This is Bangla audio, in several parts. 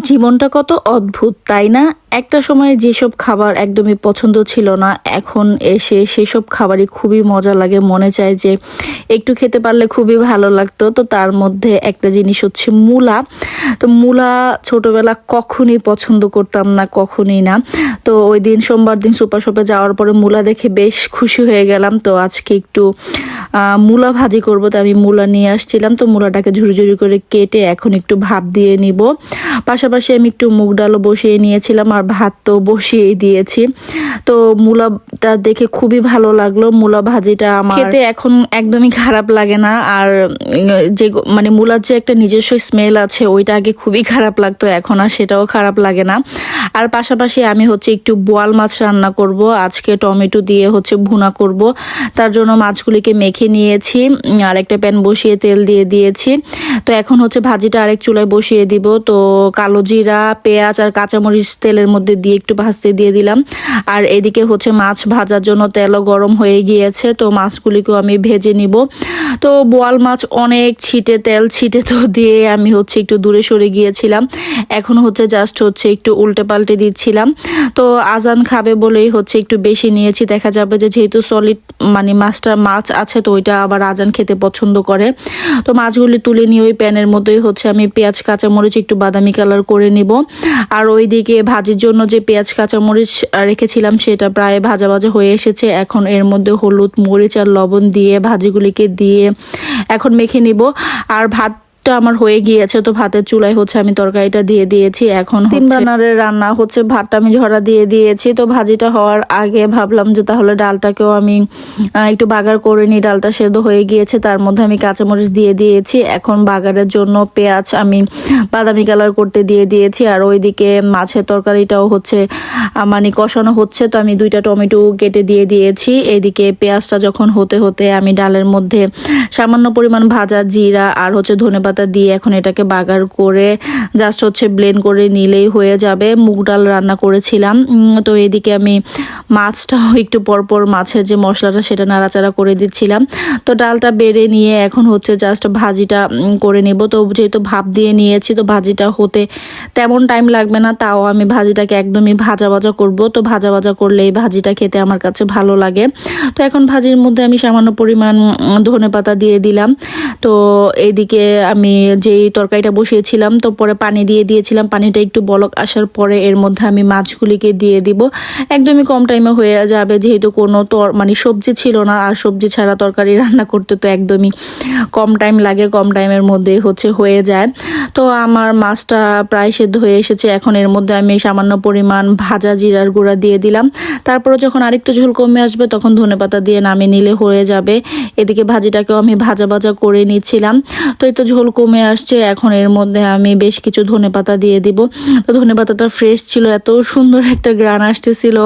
জীবনটা কত অদ্ভুত তাই না? একটা সময় যেসব খাবার একদমই পছন্দ ছিল না, এখন এসে সেসব খাবারই খুবই মজা লাগে। মনে চায় যে একটু খেতে পারলে খুবই ভালো লাগতো। তো তার মধ্যে একটা জিনিস হচ্ছে মূলা। তো মূলা ছোটবেলা কখনই পছন্দ করতাম না, কখনই না। তো ওই দিন সোমবার দিন সুপার শপে যাওয়ার পরে মূলা দেখে বেশ খুশি হয়ে গেলাম। তো আজকে একটু মূলা ভাজি করব, তো আমি মূলা নিয়ে আসছিলাম। তো মূলাটাকে ঝুড়ি ঝুড়ি করে কেটে এখন একটু ভাপ দিয়ে নিব। পাশাপাশি আমি একটু মুগ ডালও বসিয়ে নিয়েছিলাম আর ভাত তো বসিয়েই দিয়েছি। তো মূলাটা দেখে খুবই ভালো লাগলো। মূলা ভাজিটা আমার খেতে এখন একদমই খারাপ লাগে না। আর যে মানে মূলার যে একটা নিজস্ব স্মেল আছে, ওইটা আগে খুবই খারাপ লাগতো, এখন আর সেটাও খারাপ লাগে না। আর পাশাপাশি আমি হচ্ছে একটু বোয়াল মাছ রান্না করব আজকে, টমেটো দিয়ে হচ্ছে ভুনা করব। তার জন্য মাছগুলিকে মেখে নিয়েছি, আর একটা প্যান বসিয়ে তেল দিয়ে দিয়েছি। তো এখন হচ্ছে ভাজিটা আরেক চুলায় বসিয়ে দিব। তো কালো জিরা, পেঁয়াজ আর কাঁচামরিচ তেলের মধ্যে দিয়ে একটু ভাজতে দিয়ে দিলাম। আর এদিকে হচ্ছে মাছ ভাজার জন্য তেলও গরম হয়ে গিয়েছে। তো মাছগুলিকেও আমি ভেজে নিব। তো বোয়াল মাছ অনেক ছিটে, তেল ছিটে, তো দিয়ে আমি হচ্ছে একটু দূরে সরে গিয়েছিলাম। এখন হচ্ছে জাস্ট হচ্ছে একটু উল্টে পাল্টে দিচ্ছিলাম। তো আজান খাবে বলেই হচ্ছে একটু বেশি নিয়েছি। দেখা যাবে যে যেহেতু সলিড মানে মাছ আছে, তো ওইটা আবার আজান খেতে পছন্দ করে। তো মাছগুলি তুলে নিয়ে ওই প্যানের মধ্যেই হচ্ছে আমি পেঁয়াজ কাঁচামরিচ একটু বাদামি কালার করে নিব। আর ওইদিকে ভাজির জন্য যে পেঁয়াজ কাঁচামরিচ রেখেছিলাম সেটা প্রায় ভাজা ভাজা হয়ে এসেছে। এখন এর মধ্যে হলুদ, মরিচ আর লবণ দিয়ে ভাজিগুলিকে দিয়ে এখন মেখে নিব। আর ভাত আমার হয়ে গিয়েছে। তো ভাতের চুলায় হচ্ছে আমি তরকারিটা দিয়ে দিয়েছি। এখন 3 বার্নারের রান্না হচ্ছে, ভাতটা আমি ঝরা দিয়ে দিয়েছি। তো ভাজিটা হওয়ার আগে ভাবলাম যে তাহলে ডালটাকেও আমি একটু বাগার করে নিই। ডালটা সেদ্ধ হয়ে গিয়েছে, তার মধ্যে আমি কাঁচামরিচ দিয়ে দিয়েছি। এখন বাগারের জন্য পেঁয়াজ আমি বাদামি কালার করতে দিয়ে দিয়েছি। আর ওইদিকে মাছের তরকারিটাও হচ্ছে মানে কষানো হচ্ছে। তো আমি 2টা টমেটো কেটে দিয়ে দিয়েছি। এইদিকে পেঁয়াজটা যখন হতে হতে আমি ডালের মধ্যে সামান্য পরিমাণ ভাজা জিরা আর হচ্ছে ধনেপাতা দিয়ে এখন এটাকে বাগার করে জাস্ট হচ্ছে ব্লেন্ড করে নিলেই হয়ে যাবে। মুগ ডাল রান্না করেছিলাম। তো এদিকে আমি মাছটাও একটু পরপর মাছের যে মশলাটা সেটা নাড়াচাড়া করে দিচ্ছিলাম। তো ডালটা বেড়ে নিয়ে এখন হচ্ছে জাস্ট ভাজিটা করে নেব। তো যেহেতু ভাপ দিয়ে নিয়েছি, তো ভাজিটা হতে তেমন টাইম লাগবে না, তাও আমি ভাজিটাকে একদমই ভাজা ভাজা করব। তো ভাজা ভাজা করলে এই ভাজিটা খেতে আমার কাছে ভালো লাগে। তো এখন ভাজির মধ্যে আমি সামান্য পরিমাণ ধনেপাতা দিয়ে দিলাম। তো এইদিকে আমি যেই তরকারিটা বসিয়েছিলাম, তো পরে পানি দিয়ে দিয়েছিলাম। পানিটা একটু বলক আসার পরে এর মধ্যে আমি মাছগুলিকে দিয়ে দিব। একদমই কম টাইমে হয়ে যাবে, যেহেতু কোনো মানে সবজি ছিল না। আর সবজি ছাড়া তরকারি রান্না করতে তো একদমই কম টাইম লাগে, কম টাইমের মধ্যে হচ্ছে হয়ে যায়। তো আমার মাছটা প্রায় সেদ্ধ হয়ে এসেছে। এখন এর মধ্যে আমি সামান্য পরিমাণ ভাজা জিরার গুঁড়া দিয়ে দিলাম। তারপরে যখন আরেকটু ঝোল কমে আসবে তখন ধনেপাতা দিয়ে নামিয়ে নিলে হয়ে যাবে। এদিকে ভাজিটাকেও আমি ভাজা ভাজা করে নিচ্ছিলাম। তো এই তো ঝোল কমে আসছে। এখন এর মধ্যে আমি বেশ কিছু ধনেপাতা দিয়ে দিব। তো ধনেপাতাটা ফ্রেশ ছিল, এত সুন্দর একটা গ্রান আসতেছিল।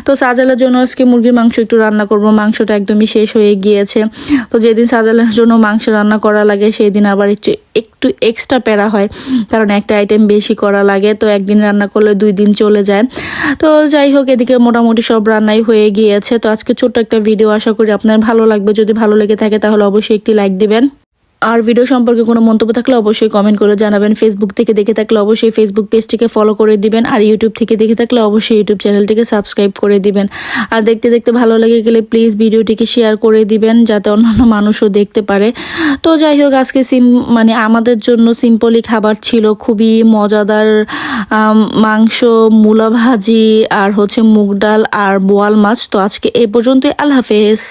তো সাজালের জন্য আজকে মুরগির মাংস একটু রান্না করব। মাংসটা একদমই শেষ হয়ে গিয়েছে। তো যেদিন সাজালের জন্য মাংস রান্না করা লাগে সেই দিন আবার একটু এক্সট্রা প্যারা হয়, কারণ একটা আইটেম বেশি করা লাগে। তো একদিন রান্না করলে 2 দিন চলে যায়। তো যাই হোক, এদিকে মোটামুটি সব রান্নাই হয়ে গিয়েছে। তো আজকে ছোট্ট একটা ভিডিও, আশা করি আপনার ভালো লাগবে। যদি ভালো লেগে থাকে তাহলে অবশ্যই একটি লাইক দিবেন। আর ভিডিও সম্পর্কে কোনো মন্তব্য থাকলে অবশ্যই কমেন্ট করে জানাবেন। ফেসবুক থেকে দেখে থাকলে অবশ্যই ফেসবুক পেজটিকে ফলো করে দিবেন। আর ইউটিউব থেকে দেখে থাকলে অবশ্যই ইউটিউব চ্যানেলটিকে সাবস্ক্রাইব করে দিবেন। আর দেখতে দেখতে ভালো লেগে গেলে প্লিজ ভিডিওটিকে শেয়ার করে দিবেন, যাতে অন্যান্য মানুষও দেখতে পারে। তো যাই হোক, আজকে মানে আমাদের জন্য সিম্পলি খাবার ছিল, খুবই মজাদার মাংস, মূলা ভাজি আর হচ্ছে মুগ ডাল আর বোয়াল মাছ। তো আজকে এই পর্যন্তই। আল্লাহ হাফেজ।